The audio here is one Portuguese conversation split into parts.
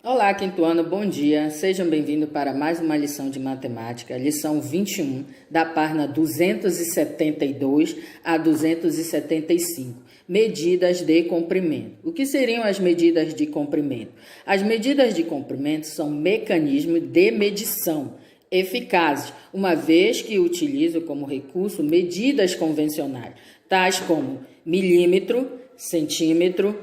Olá, quinto ano, bom dia. Sejam bem-vindos para mais uma lição de matemática, lição 21, da página 272 a 275. Medidas de comprimento. O que seriam as medidas de comprimento? As medidas de comprimento são mecanismos de medição eficazes, uma vez que utilizam como recurso medidas convencionais, tais como milímetro, centímetro,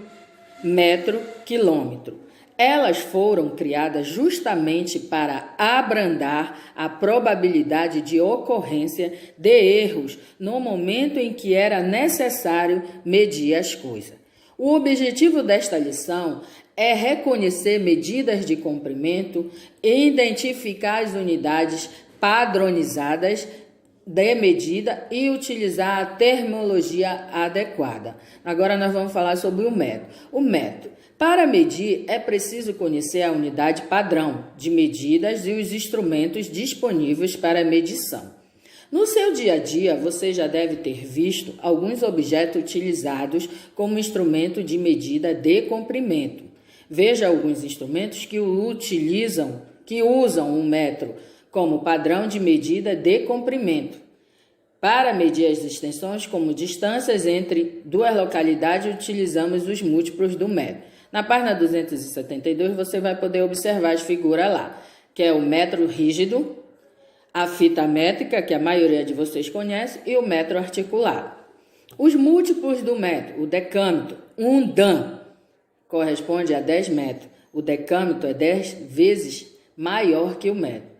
metro, quilômetro. Elas foram criadas justamente para abrandar a probabilidade de ocorrência de erros no momento em que era necessário medir as coisas. O objetivo desta lição é reconhecer medidas de comprimento e identificar as unidades padronizadas de medida e utilizar a terminologia adequada. Agora nós vamos falar sobre o método. O método. Para medir, é preciso conhecer a unidade padrão de medidas e os instrumentos disponíveis para medição. No seu dia a dia, você já deve ter visto alguns objetos utilizados como instrumento de medida de comprimento. Veja alguns instrumentos que usam um metro como padrão de medida de comprimento. Para medir as extensões como distâncias entre duas localidades, utilizamos os múltiplos do metro. Na página 272, você vai poder observar as figuras lá, que é o metro rígido, a fita métrica, que a maioria de vocês conhece, e o metro articulado. Os múltiplos do metro, o decâmetro, um dan, corresponde a 10 metros. O decâmetro é 10 vezes maior que o metro.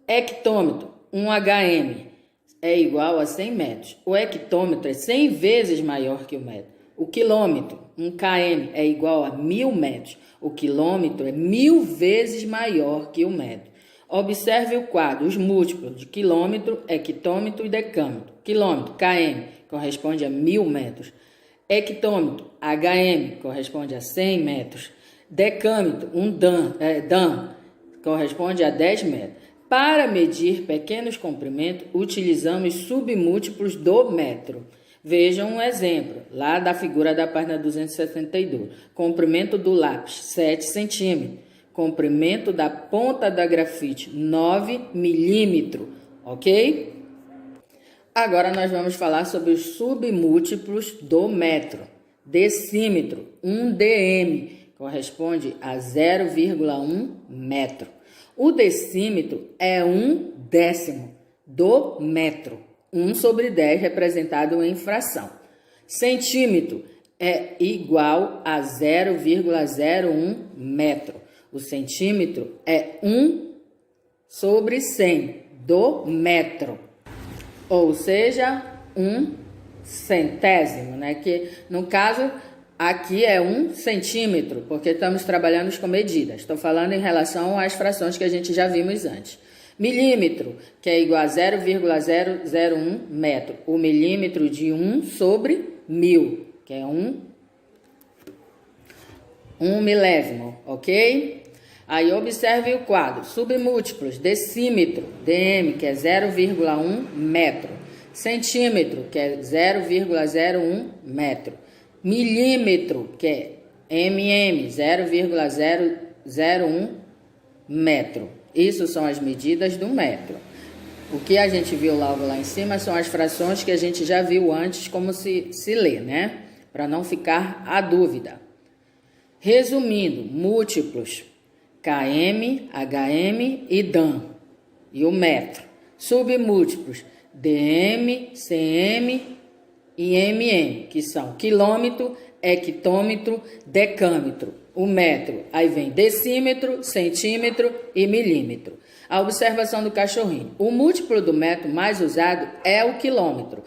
Hectômetro, um hm, é igual a 100 metros. O hectômetro é 100 vezes maior que o metro. O quilômetro, um km, é igual a 1000 metros. O quilômetro é 1000 vezes maior que o metro. Observe o quadro, os múltiplos de quilômetro, hectômetro e decâmetro. Quilômetro, km, corresponde a 1000 metros. Hectômetro, hm, corresponde a 100 metros. Decâmetro, um dan, corresponde a 10 metros. Para medir pequenos comprimentos, utilizamos submúltiplos do metro. Vejam um exemplo, lá da figura da página 272. Comprimento do lápis, 7 centímetros. Comprimento da ponta da grafite, 9 milímetros, ok? Agora nós vamos falar sobre os submúltiplos do metro. Decímetro, 1 dm, corresponde a 0,1 metro. O decímetro é 1/10 do metro. 1 sobre 10 representado em fração. Centímetro é igual a 0,01 metro. O centímetro é 1 sobre 100 do metro. Ou seja, 1/100, né? Que no caso aqui é 1 centímetro, porque estamos trabalhando com medidas. Estou falando em relação às frações que a gente já vimos antes. Milímetro, que é igual a 0,001 metro. O milímetro de 1 sobre 1000, que é 1 milésimo, ok? Aí observe o quadro. Submúltiplos, decímetro, dm, que é 0,1 metro. Centímetro, que é 0,01 metro. Milímetro, que é mm, 0,001 metro. Isso são as medidas do metro. O que a gente viu logo lá em cima são as frações que a gente já viu antes, como se lê, né? Para não ficar a dúvida. Resumindo, múltiplos, km, hm e dan, e o metro. Submúltiplos, dm, cm e mm, que são quilômetro, hectômetro, decâmetro. O metro, aí vem decímetro, centímetro e milímetro. A observação do cachorrinho. O múltiplo do metro mais usado é o quilômetro.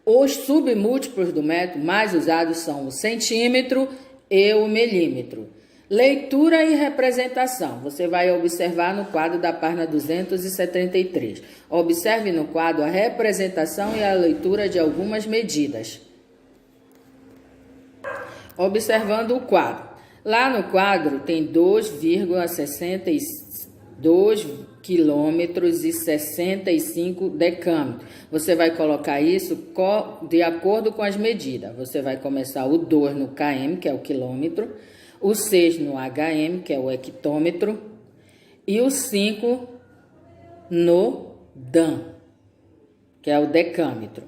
Os submúltiplos do metro mais usados são o centímetro e o milímetro. Leitura e representação. Você vai observar no quadro da página 273. Observe no quadro a representação e a leitura de algumas medidas. Observando o quadro. Lá no quadro tem 2,62 quilômetros e 65 decâmetros. Você vai colocar isso de acordo com as medidas. Você vai começar o 2 no km, que é o quilômetro, o 6 no HM, que é o hectômetro, e o 5 no DAM, que é o decâmetro.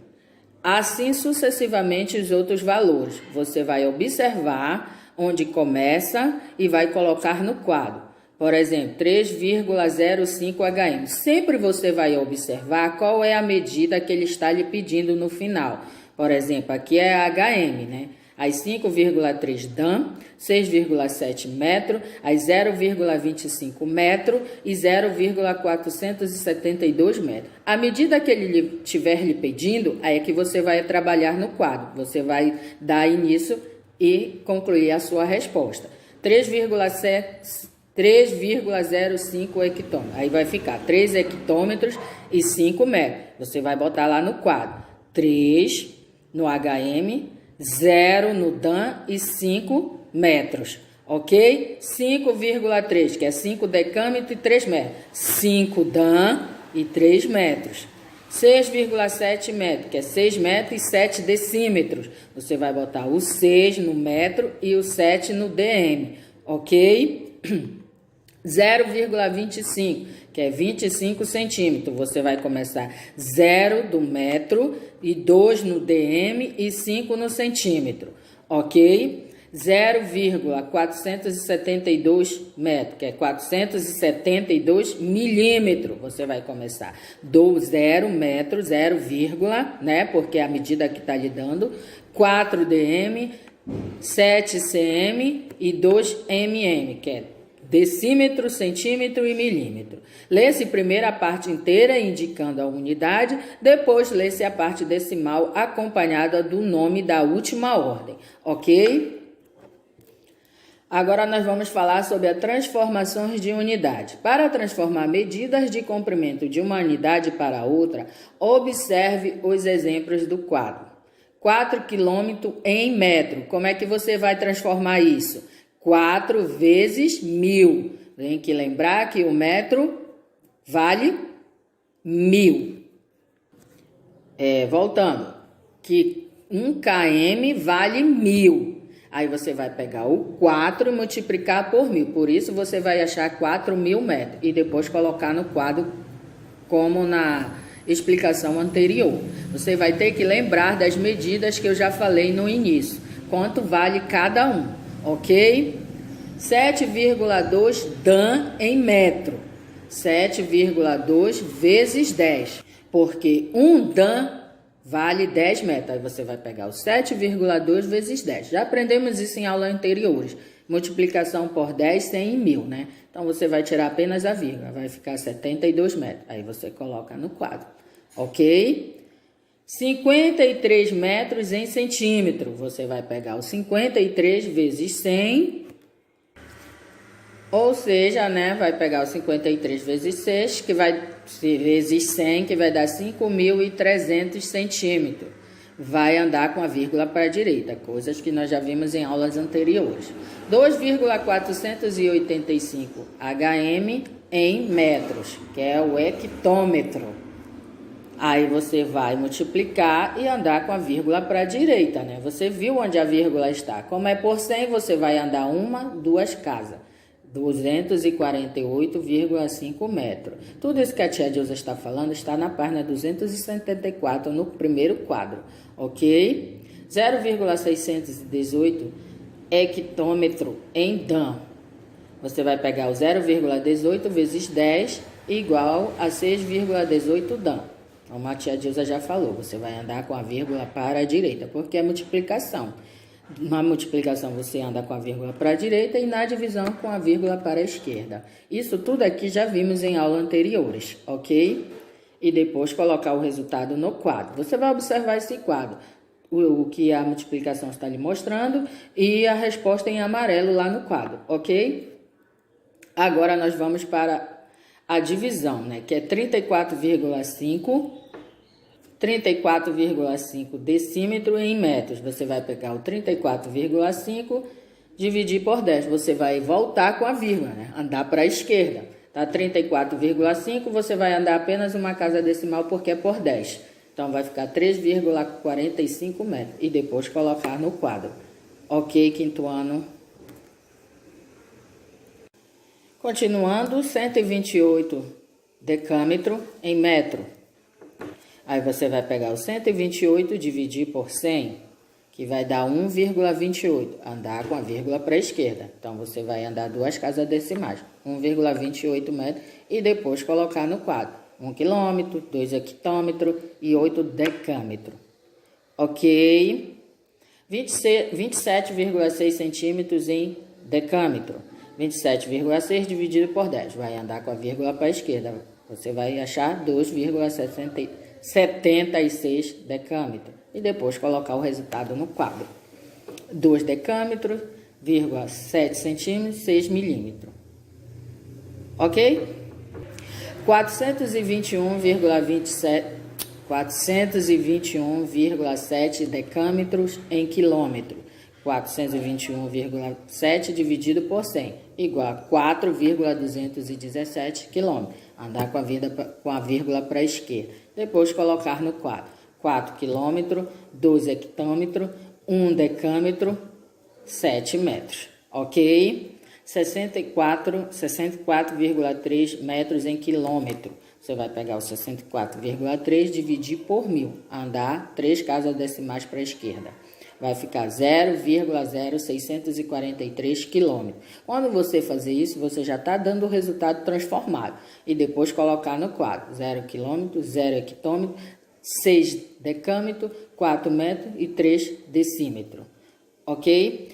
Assim sucessivamente os outros valores. Você vai observar onde começa e vai colocar no quadro. Por exemplo, 3,05 HM. Sempre você vai observar qual é a medida que ele está lhe pedindo no final. Por exemplo, aqui é a HM, né? As 5,3 DAM, 6,7 metro, as 0,25 metro e 0,472 metros. À medida que ele estiver lhe pedindo, aí é que você vai trabalhar no quadro. Você vai dar início e concluir a sua resposta. 3,05 hectômetros. Aí vai ficar 3 hectômetros e 5 metros. Você vai botar lá no quadro. 3 no HM, 0 no DAM e 5 metros, ok? 5,3, que é 5 decâmetros e 3 metros. 5 DAM e 3 metros. 6,7 metros, que é 6 metros e 7 decímetros. Você vai botar o 6 no metro e o 7 no DM, ok? 0,25, que é 25 centímetros. Você vai começar 0 do metro e 2 no DM e 5 no centímetro, ok? 0,472 metros, que é 472 milímetros. Você vai começar do 0 metro, 0, né? Porque é a medida que está lhe dando, 4 DM, 7 cm e 2 mm, que é decímetro, centímetro e milímetro. Lê-se primeiro a parte inteira indicando a unidade, depois lê-se a parte decimal acompanhada do nome da última ordem, ok? Agora nós vamos falar sobre as transformações de unidade. Para transformar medidas de comprimento de uma unidade para outra, observe os exemplos do quadro. 4 km em metro. Como é que você vai transformar isso? 4 vezes 1000. Tem que lembrar que o metro vale 1000. Voltando, que 1 km vale 1000. Aí você vai pegar o 4 e multiplicar por 1000. Por isso você vai achar 4.000 metros. E depois colocar no quadro como na explicação anterior. Você vai ter que lembrar das medidas que eu já falei no início. Quanto vale cada um, ok? 7,2 DAM em metro. 7,2 vezes 10. Porque 1 DAM vale 10 metros. Aí você vai pegar o 7,2 vezes 10. Já aprendemos isso em aulas anteriores. Multiplicação por 10, 100 e 1000, né? Então, você vai tirar apenas a vírgula. Vai ficar 72 metros. Aí você coloca no quadro. Ok? 53 metros em centímetro. Você vai pegar o 53 vezes 100. Ou seja, né? Vai pegar o 53 vezes 6, que vai vezes 100, que vai dar 5.300 centímetros. Vai andar com a vírgula para a direita, coisas que nós já vimos em aulas anteriores. 2,485 HM em metros, que é o hectômetro. Aí você vai multiplicar e andar com a vírgula para a direita, né? Você viu onde a vírgula está. Como é por 100, você vai andar 1, 2 casas. 248,5 metros. Tudo isso que a tia Dilza está falando está na página 274, no primeiro quadro, ok? 0,618 hectômetro em DAM. Você vai pegar o 0,18 vezes 10 igual a 6,18 DAM. Como a tia Dilza já falou, você vai andar com a vírgula para a direita, porque é multiplicação. Na multiplicação você anda com a vírgula para a direita e na divisão com a vírgula para a esquerda. Isso tudo aqui já vimos em aulas anteriores, ok? E depois colocar o resultado no quadro. Você vai observar esse quadro, o que a multiplicação está lhe mostrando e a resposta em amarelo lá no quadro, ok? Agora nós vamos para a divisão, né? Que é 34,5 decímetro em metros. Você vai pegar o 34,5, dividir por 10. Você vai voltar com a vírgula, né? Andar para a esquerda. Tá? 34,5, você vai andar apenas uma casa decimal porque é por 10. Então, vai ficar 3,45 metros. E depois colocar no quadro. Ok, quinto ano? Continuando, 128 decâmetro em metro. Aí você vai pegar o 128 e dividir por 100, que vai dar 1,28. Andar com a vírgula para a esquerda. Então, você vai andar 2 casas decimais. 1,28 metros e depois colocar no quadro. 1 quilômetro, 2 hectômetros e 8 decâmetro. Ok? 27,6 centímetros em decâmetro. 27,6 dividido por 10. Vai andar com a vírgula para a esquerda. Você vai achar 2,76 decâmetro. E depois colocar o resultado no quadro. 2 decâmetros, 7 centímetros, 6 milímetros. Ok? 421,7 decâmetros em quilômetro. 421,7 dividido por 100, igual a 4,217 km. Andar com a vírgula para a esquerda. Depois colocar no quadro. 4 km, 2 hectômetros, 1 decâmetro, 7 metros. Ok? 64,3 metros em quilômetro. Você vai pegar o 64,3 dividir por 1000. Andar 3 casas decimais para a esquerda. Vai ficar 0,0643 quilômetros. Quando você fazer isso, você já está dando o resultado transformado. E depois colocar no quadro. 0 quilômetro, 0 hectômetro, 6 decâmetro, 4 metros e 3 decímetro. Ok?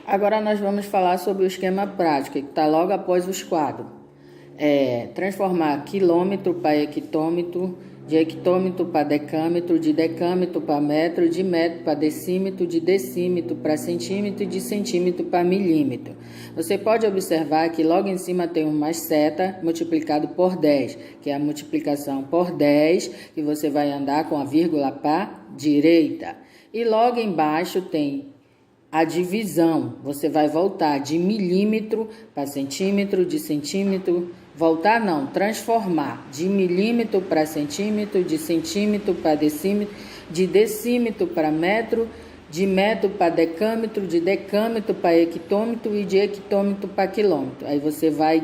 Agora nós vamos falar sobre o esquema prático, que está logo após os quadros. Transformar quilômetro para hectômetro, de hectômetro para decâmetro, de decâmetro para metro, de metro para decímetro, de decímetro para centímetro e de centímetro para milímetro. Você pode observar que logo em cima tem um mais seta multiplicado por 10, que é a multiplicação por 10, que você vai andar com a vírgula para a direita. E logo embaixo tem a divisão. Você vai voltar de milímetro para centímetro, de centímetro, transformar de milímetro para centímetro, de centímetro para decímetro, de decímetro para metro, de metro para decâmetro, de decâmetro para hectômetro e de hectômetro para quilômetro. Aí você vai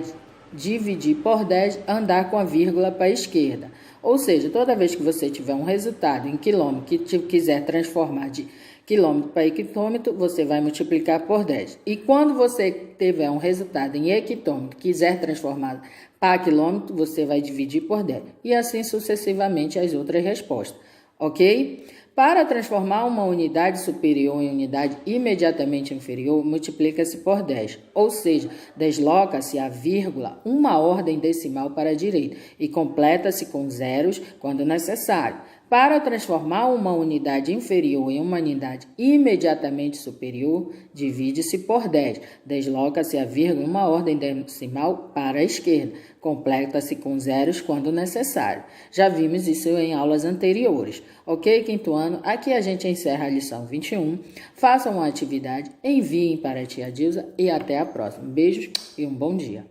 dividir por 10, andar com a vírgula para a esquerda. Ou seja, toda vez que você tiver um resultado em quilômetro que quiser transformar de quilômetro para hectômetro, você vai multiplicar por 10. E quando você tiver um resultado em hectômetro, quiser transformar para quilômetro, você vai dividir por 10. E assim sucessivamente as outras respostas. Ok? Para transformar uma unidade superior em unidade imediatamente inferior, multiplica-se por 10. Ou seja, desloca-se a vírgula uma ordem decimal para a direita e completa-se com zeros quando necessário. Para transformar uma unidade inferior em uma unidade imediatamente superior, divide-se por 10. Desloca-se a vírgula uma ordem decimal para a esquerda. Completa-se com zeros quando necessário. Já vimos isso em aulas anteriores. Ok, quinto ano? Aqui a gente encerra a lição 21. Façam uma atividade, enviem para a tia Dilza e até a próxima. Beijos e um bom dia.